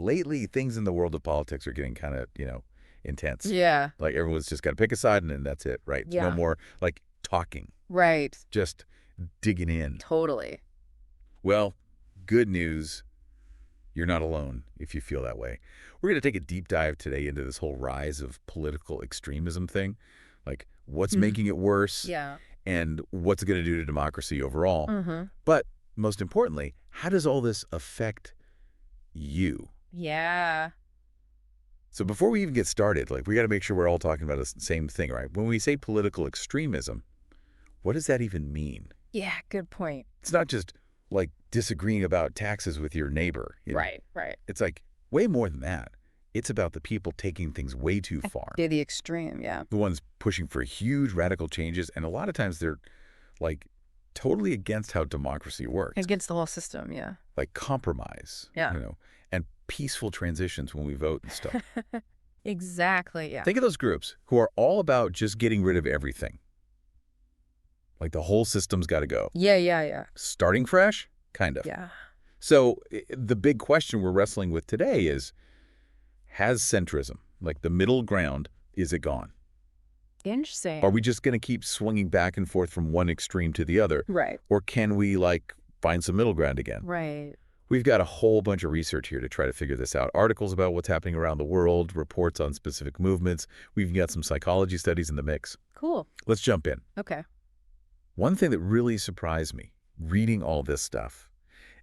lately things in the world of politics are getting kind of, intense. Yeah. Like everyone's just got to pick a side and then that's it, right? It's no Yeah. more like talking, Right. just digging in. Totally. Well, good news. You're not alone if you feel that way. We're going to take a deep dive today into this whole rise of political extremism thing. Like what's making it worse Yeah. and what's it going to do to democracy overall. Mm-hmm. But most importantly, how does all this affect you? Yeah. So before we even get started, like we got to make sure we're all talking about the same thing, right? When we say political extremism, what does that even mean? Yeah. Good point. It's not just like disagreeing about taxes with your neighbor. Right. Right. It's like way more than that. It's about the people taking things way too far. They're the extreme. Yeah. The ones pushing for huge radical changes. And a lot of times they're like totally against how democracy works. Against the whole system. Yeah. Like compromise, Yeah. and peaceful transitions when we vote and stuff. Exactly. Yeah. Think of those groups who are all about just getting rid of everything. Like the whole system's got to go. Yeah. Yeah. Yeah. Starting fresh? Kind of. Yeah. So the big question we're wrestling with today is, has centrism, like the middle ground, is it gone? Interesting. Are we just going to keep swinging back and forth from one extreme to the other? Right. Or can we, like, find some middle ground again? Right. We've got a whole bunch of research here to try to figure this out. Articles about what's happening around the world, reports on specific movements. We've got some psychology studies in the mix. Cool. Let's jump in. Okay. One thing that really surprised me reading all this stuff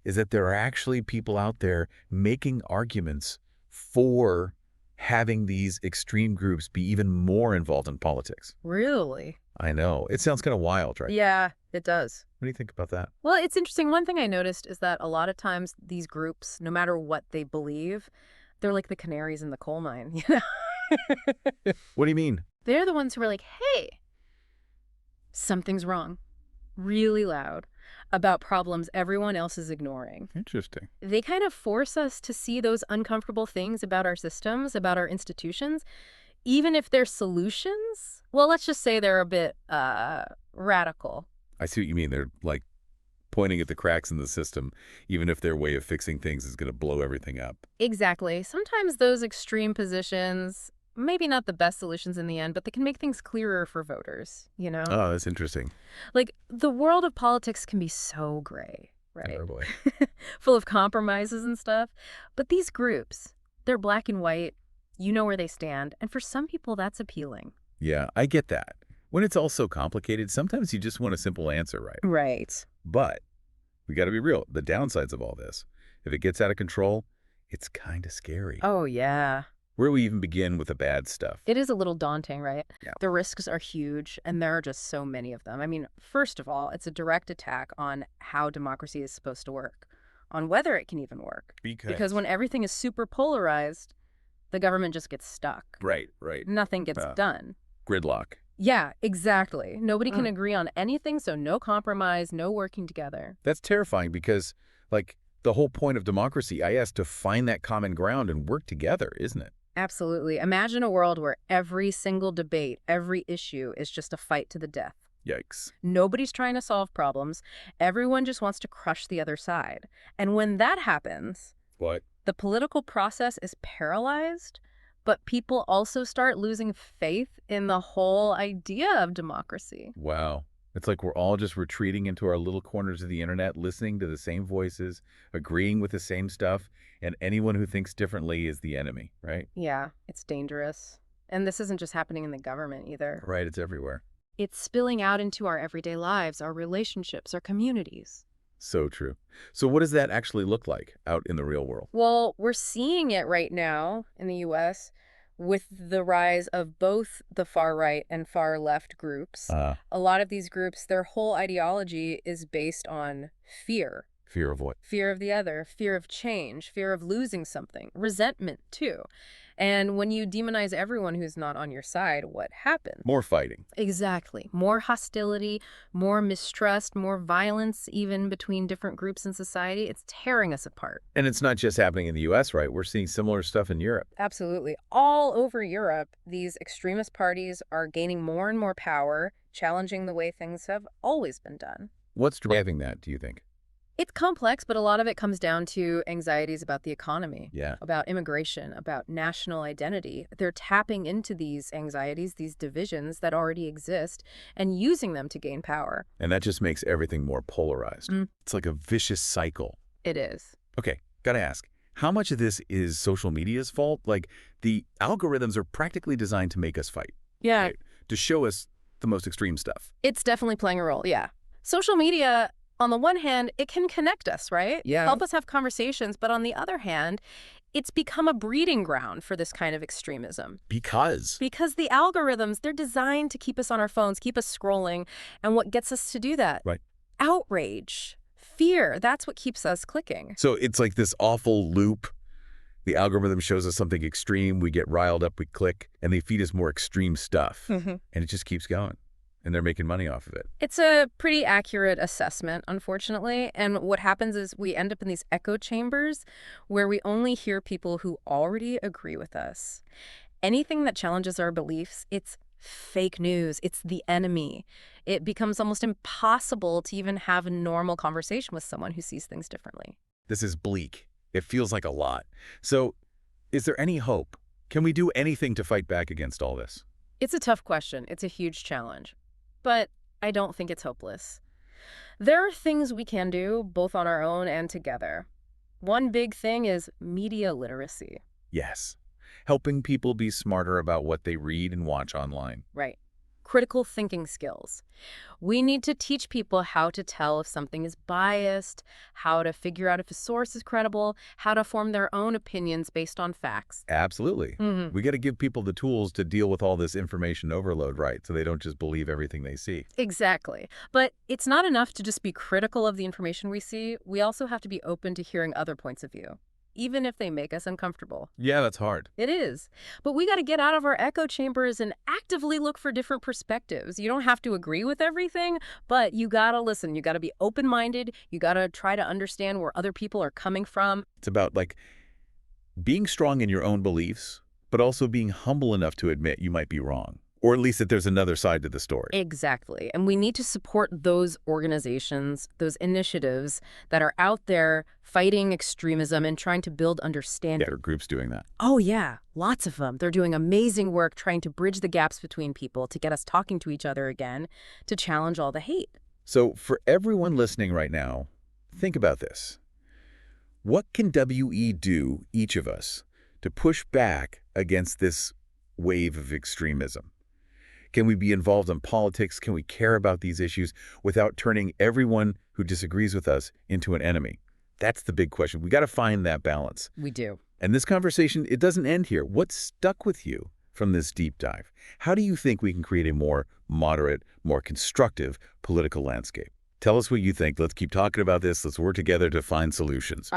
is that there are actually people out there making arguments for having these extreme groups be even more involved in politics. Really? I know. It sounds kind of wild, right? Yeah, it does. What do you think about that? Well, it's interesting. One thing I noticed is that a lot of times these groups, no matter what they believe, they're like the canaries in the coal mine, you know? What do you mean? They're the ones who are like, hey, something's wrong, really loud, about problems everyone else is ignoring. Interesting. They kind of force us to see those uncomfortable things about our systems, about our institutions, even if their solutions, well, let's just say they're a bit radical. I see what you mean. They're like pointing at the cracks in the system, even if their way of fixing things is going to blow everything up. Exactly. Sometimes those extreme positions, maybe not the best solutions in the end, but they can make things clearer for voters, you know? Oh, that's interesting. Like, the world of politics can be so gray, right? Oh, boy. Full of compromises and stuff. But these groups, they're black and white. You know where they stand. And for some people, that's appealing. Yeah, I get that. When it's all so complicated, sometimes you just want a simple answer, right? Right. But we got to be real. The downsides of all this, if it gets out of control, it's kind of scary. Oh, yeah. Where do we even begin with the bad stuff? It is a little daunting, right? Yeah. The risks are huge, and there are just so many of them. I mean, first of all, it's a direct attack on how democracy is supposed to work, on whether it can even work. Because when everything is super polarized, the government just gets stuck. Right. Nothing gets done. Gridlock. Yeah, exactly. Nobody can agree on anything, so no compromise, no working together. That's terrifying because, like, the whole point of democracy, I guess, to find that common ground and work together, isn't it? Absolutely. Imagine a world where every single debate, every issue is just a fight to the death. Yikes. Nobody's trying to solve problems. Everyone just wants to crush the other side. And when that happens, What? the political process is paralyzed, but people also start losing faith in the whole idea of democracy. Wow. It's like we're all just retreating into our little corners of the internet, listening to the same voices, agreeing with the same stuff, and anyone who thinks differently is the enemy, right? Yeah, it's dangerous. And this isn't just happening in the government either. Right, it's everywhere. It's spilling out into our everyday lives, our relationships, our communities. So true. So what does that actually look like out in the real world? Well, we're seeing it right now in the U.S. with the rise of both the far right and far left groups. A lot of these groups, their whole ideology is based on fear. Fear of what? Fear of the other, fear of change, fear of losing something, resentment too. And when you demonize everyone who's not on your side, what happens? More fighting. Exactly. More hostility, more mistrust, more violence even between different groups in society. It's tearing us apart. And it's not just happening in the U.S., right? We're seeing similar stuff in Europe. Absolutely. All over Europe, these extremist parties are gaining more and more power, challenging the way things have always been done. What's driving that, do you think? It's complex, but a lot of it comes down to anxieties about the economy, Yeah. about immigration, about national identity. They're tapping into these anxieties, these divisions that already exist, and using them to gain power. And that just makes everything more polarized. Mm. It's like a vicious cycle. It is. Okay, gotta ask, how much of this is social media's fault? Like, the algorithms are practically designed to make us fight. Yeah. Right? To show us the most extreme stuff. It's definitely playing a role, yeah. Social media, on the one hand, it can connect us, right? Yeah. Help us have conversations, but on the other hand, it's become a breeding ground for this kind of extremism. Because the algorithms, they're designed to keep us on our phones, keep us scrolling, and what gets us to do that? Right. Outrage, fear, that's what keeps us clicking. So it's like this awful loop. The algorithm shows us something extreme, we get riled up, we click, and they feed us more extreme stuff. And it just keeps going. And they're making money off of it. It's a pretty accurate assessment, unfortunately. And what happens is we end up in these echo chambers where we only hear people who already agree with us. Anything that challenges our beliefs, it's fake news. It's the enemy. It becomes almost impossible to even have a normal conversation with someone who sees things differently. This is bleak. It feels like a lot. So, is there any hope? Can we do anything to fight back against all this? It's a tough question. It's a huge challenge. But I don't think it's hopeless. There are things we can do, both on our own and together. One big thing is media literacy. Yes. Helping people be smarter about what they read and watch online. Right. Critical thinking skills. We need to teach people how to tell if something is biased, how to figure out if a source is credible, how to form their own opinions based on facts. Absolutely. We got to give people the tools to deal with all this information overload, right? So they don't just believe everything they see. Exactly. But it's not enough to just be critical of the information we see. We also have to be open to hearing other points of view, even if they make us uncomfortable. Yeah, that's hard. It is. But we got to get out of our echo chambers and actively look for different perspectives. You don't have to agree with everything, but you got to listen. You got to be open-minded. You got to try to understand where other people are coming from. It's about, like, being strong in your own beliefs, but also being humble enough to admit you might be wrong. Or at least that there's another side to the story. Exactly. And we need to support those organizations, those initiatives that are out there fighting extremism and trying to build understanding. Yeah, there are groups doing that. Oh, yeah. Lots of them. They're doing amazing work trying to bridge the gaps between people, to get us talking to each other again, to challenge all the hate. So for everyone listening right now, think about this. What can WE do, each of us, to push back against this wave of extremism? Can we be involved in politics? Can we care about these issues without turning everyone who disagrees with us into an enemy? That's the big question. We got to find that balance. We do. And this conversation, it doesn't end here. What stuck with you from this deep dive? How do you think we can create a more moderate, more constructive political landscape? Tell us what you think. Let's keep talking about this. Let's work together to find solutions.